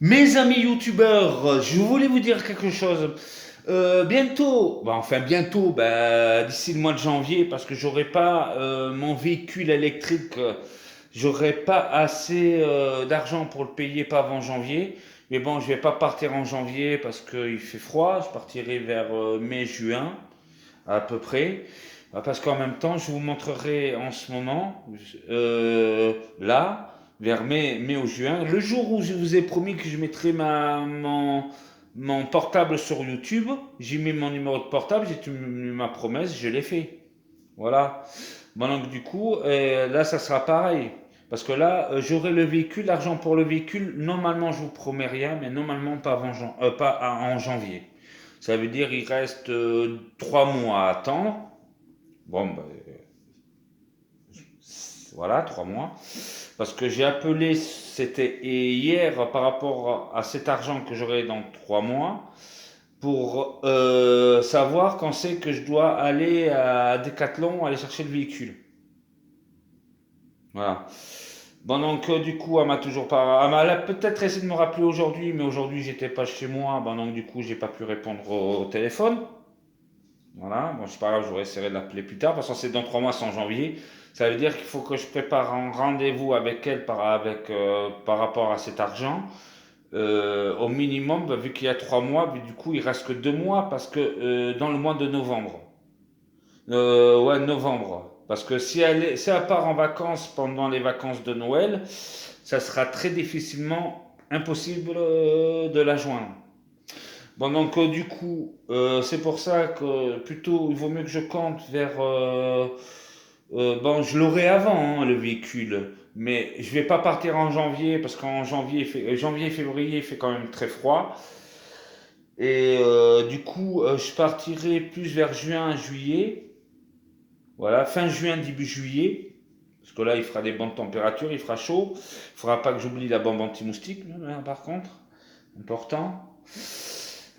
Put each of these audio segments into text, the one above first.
Mes amis youtubeurs, je voulais vous dire quelque chose. Bientôt, bientôt, d'ici le mois de janvier, parce que j'aurai pas mon véhicule électrique, j'aurai pas assez d'argent pour le payer pas avant janvier. Mais bon, je vais pas partir en janvier parce qu'il fait froid. Je partirai vers mai-juin à peu près. Parce qu'en même temps, je vous montrerai en ce moment, là, vers mai ou juin, le jour où je vous ai promis que je mettrai mon portable sur YouTube, j'ai mis mon numéro de portable, j'ai tenu ma promesse, je l'ai fait. Voilà. Bon, donc du coup, là, ça sera pareil. Parce que là, j'aurai le véhicule, l'argent pour le véhicule. Normalement, je vous promets rien, mais normalement pas, pas en janvier. Ça veut dire il reste 3 mois à attendre. Bon, ben, voilà, 3 mois. Parce que j'ai appelé, c'était hier par rapport à cet argent que j'aurai dans 3 mois, pour savoir quand c'est que je dois aller à Decathlon aller chercher le véhicule. Voilà. Bon, donc du coup, elle m'a toujours pas. Elle a peut-être essayé de me rappeler aujourd'hui, mais aujourd'hui, j'étais pas chez moi. Bon, donc du coup, j'ai pas pu répondre au téléphone. Voilà, bon, c'est pas grave, j'aurais essayé de l'appeler plus tard. Parce que c'est dans 3 mois, c'est en janvier. Ça veut dire qu'il faut que je prépare un rendez-vous avec elle par rapport à cet argent. Au minimum, vu qu'il y a 3 mois, du coup, il reste que 2 mois parce que dans le mois de novembre. Ouais, novembre. Parce que si elle part en vacances pendant les vacances de Noël, ça sera très difficilement impossible de la joindre. Bon, donc du coup, c'est pour ça que plutôt il vaut mieux que je compte vers. Bon, je l'aurai avant, hein, le véhicule, mais je vais pas partir en janvier parce qu'en janvier, janvier et février, il fait quand même très froid. Et du coup, je partirai plus vers juin, juillet. Voilà, fin juin, début juillet. Parce que là, il fera des bonnes températures, il fera chaud. Il ne faudra pas que j'oublie la bombe anti-moustique, hein, par contre. Important.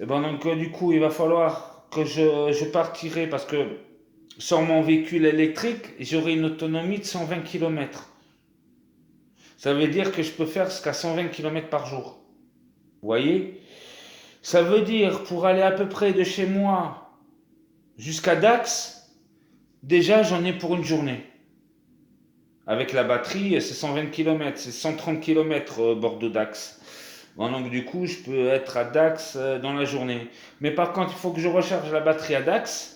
Et ben donc, du coup, il va falloir que je partirai parce que sur mon véhicule électrique, j'aurai une autonomie de 120 km. Ça veut dire que je peux faire jusqu'à 120 km par jour. Vous voyez? Ça veut dire pour aller à peu près de chez moi jusqu'à Dax, déjà j'en ai pour une journée. Avec la batterie, c'est 120 km, c'est 130 km Bordeaux-Dax. Bon, donc du coup, je peux être à Dax dans la journée. Mais par contre, il faut que je recharge la batterie à Dax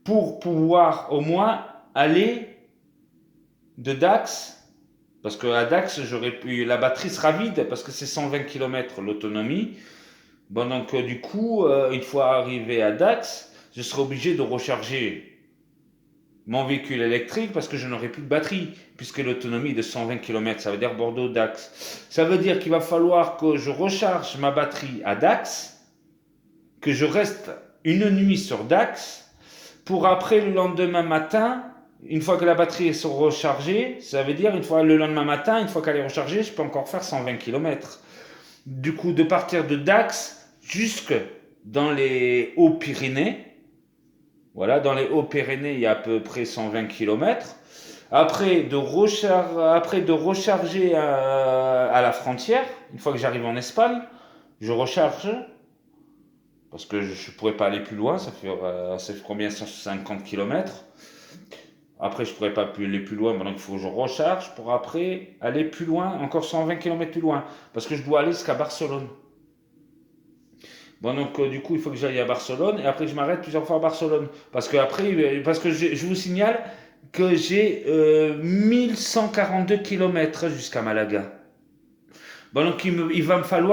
pour pouvoir au moins aller de Dax. Parce qu'à Dax, la batterie sera vide parce que c'est 120 km l'autonomie. Bon, donc du coup, une fois arrivé à Dax, je serai obligé de recharger mon véhicule électrique parce que je n'aurai plus de batterie, puisque l'autonomie est de 120 km, ça veut dire Bordeaux-Dax. Ça veut dire qu'il va falloir que je recharge ma batterie à Dax, que je reste une nuit sur Dax, pour après le lendemain matin, une fois que la batterie est rechargée, ça veut dire le lendemain matin, une fois qu'elle est rechargée, je peux encore faire 120 km. Du coup, de partir de Dax jusque dans les Hauts-Pyrénées. Voilà, dans les Hauts-Pyrénées, il y a à peu près 120 km. Après de recharger à la frontière, une fois que j'arrive en Espagne, je recharge parce que je ne pourrais pas aller plus loin. Ça fait combien? 150 km. Après, je ne pourrais pas aller plus loin, donc il faut que je recharge pour après aller plus loin, encore 120 km plus loin, parce que je dois aller jusqu'à Barcelone. Bon, donc du coup, il faut que j'aille à Barcelone et après je m'arrête plusieurs fois à Barcelone. Parce que je vous signale que j'ai 1142 km jusqu'à Malaga. Bon, donc il va me falloir